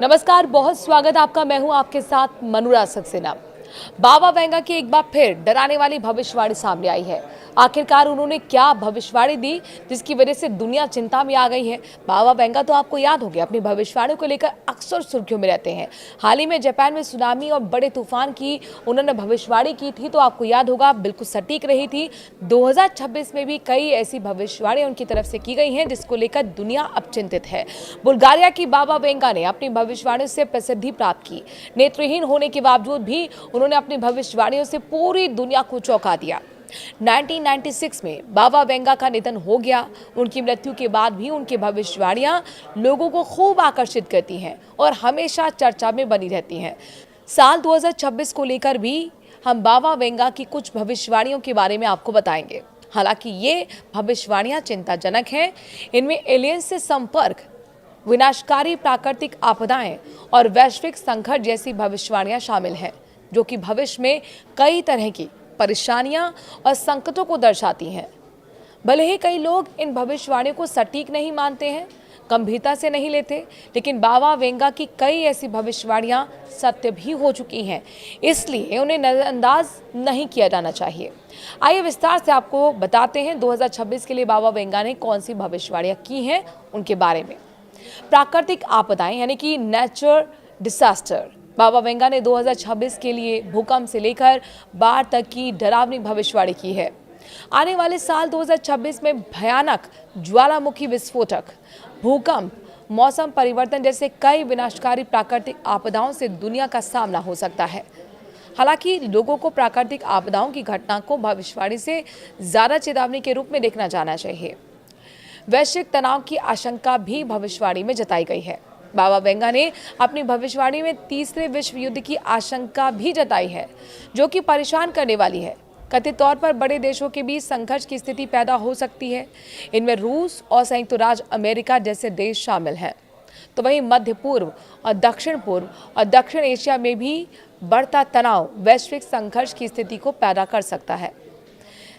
नमस्कार, बहुत स्वागत आपका। मैं हूं आपके साथ मनुरा सक्सेना। बाबा वेंगा की एक बार फिर डराने वाली भविष्यवाणी सामने आई है। आखिरकार उन्होंने क्या भविष्यवाणी दी जिसकी वजह से दुनिया चिंता में आ गई है। बाबा वेंगा तो आपको याद होगा, अपनी भविष्यवाणी को लेकर अक्सर सुर्खियों में रहते हैं। हाल ही में जापान में सुनामी और बड़े तूफान की उन्होंने भविष्यवाणी की थी, तो आपको याद होगा बिल्कुल सटीक रही थी। 2026 में भी कई ऐसी भविष्यवाणी उनकी तरफ से की गई हैं जिसको लेकर दुनिया अब चिंतित है। बुल्गारिया की बाबा वेंगा ने अपनी भविष्यवाणी से प्रसिद्धि प्राप्त की। नेत्रहीन होने के बावजूद भी उन्होंने अपनी भविष्यवाणियों से पूरी दुनिया को चौंका दिया। 1996 में बाबा वेंगा का निधन हो गया। उनकी मृत्यु के बाद भी उनकी भविष्यवाणियां लोगों को खूब आकर्षित करती हैं और हमेशा चर्चा में बनी रहती हैं। साल 2026 को लेकर भी हम बाबा वेंगा की कुछ भविष्यवाणियों के बारे में आपको बताएंगे। हालांकि ये भविष्यवाणियां चिंताजनक हैं। इनमें एलियंस से संपर्क, विनाशकारी प्राकृतिक आपदाएं और वैश्विक संकट जैसी भविष्यवाणियां शामिल हैं, जो कि भविष्य में कई तरह की परेशानियां और संकटों को दर्शाती हैं। भले ही कई लोग इन भविष्यवाणियों को सटीक नहीं मानते हैं, गंभीरता से नहीं लेते, लेकिन बाबा वेंगा की कई ऐसी भविष्यवाणियां सत्य भी हो चुकी हैं, इसलिए उन्हें नजरअंदाज नहीं किया जाना चाहिए। आइए विस्तार से आपको बताते हैं 2026 के लिए बाबा वेंगा ने कौन सी भविष्यवाणियां की हैं उनके बारे में। प्राकृतिक आपदाएं यानी कि नेचुरल डिजास्टर। बाबा वेंगा ने 2026 के लिए भूकंप से लेकर बाढ़ तक की डरावनी भविष्यवाणी की है। आने वाले साल 2026 में भयानक ज्वालामुखी विस्फोटक, भूकंप, मौसम परिवर्तन जैसे कई विनाशकारी प्राकृतिक आपदाओं से दुनिया का सामना हो सकता है। हालांकि लोगों को प्राकृतिक आपदाओं की घटना को भविष्यवाणी से ज्यादा चेतावनी के रूप में देखना जाना चाहिए। वैश्विक तनाव की आशंका भी भविष्यवाणी में जताई गई है। बाबा वेंगा ने अपनी भविष्यवाणी में तीसरे विश्व युद्ध की आशंका भी जताई है, जो कि परेशान करने वाली है। कथित तौर पर बड़े देशों के बीच संघर्ष की स्थिति पैदा हो सकती है। इनमें रूस और संयुक्त राज्य अमेरिका जैसे देश शामिल हैं। तो वहीं मध्य पूर्व और दक्षिण एशिया में भी बढ़ता तनाव वैश्विक संघर्ष की स्थिति को पैदा कर सकता है।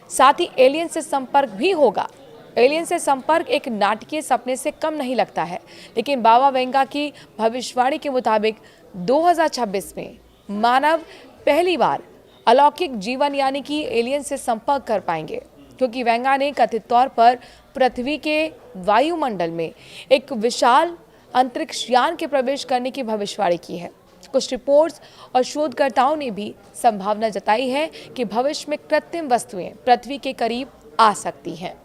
साथ ही एलियन से संपर्क भी होगा। एलियन से संपर्क एक नाटकीय सपने से कम नहीं लगता है, लेकिन बाबा वेंगा की भविष्यवाणी के मुताबिक 2026 में मानव पहली बार अलौकिक जीवन यानी कि एलियन से संपर्क कर पाएंगे, क्योंकि वेंगा ने कथित तौर पर पृथ्वी के वायुमंडल में एक विशाल अंतरिक्ष यान के प्रवेश करने की भविष्यवाणी की है। कुछ रिपोर्ट्स और शोधकर्ताओं ने भी संभावना जताई है कि भविष्य में कृत्रिम वस्तुएं पृथ्वी के करीब आ सकती हैं।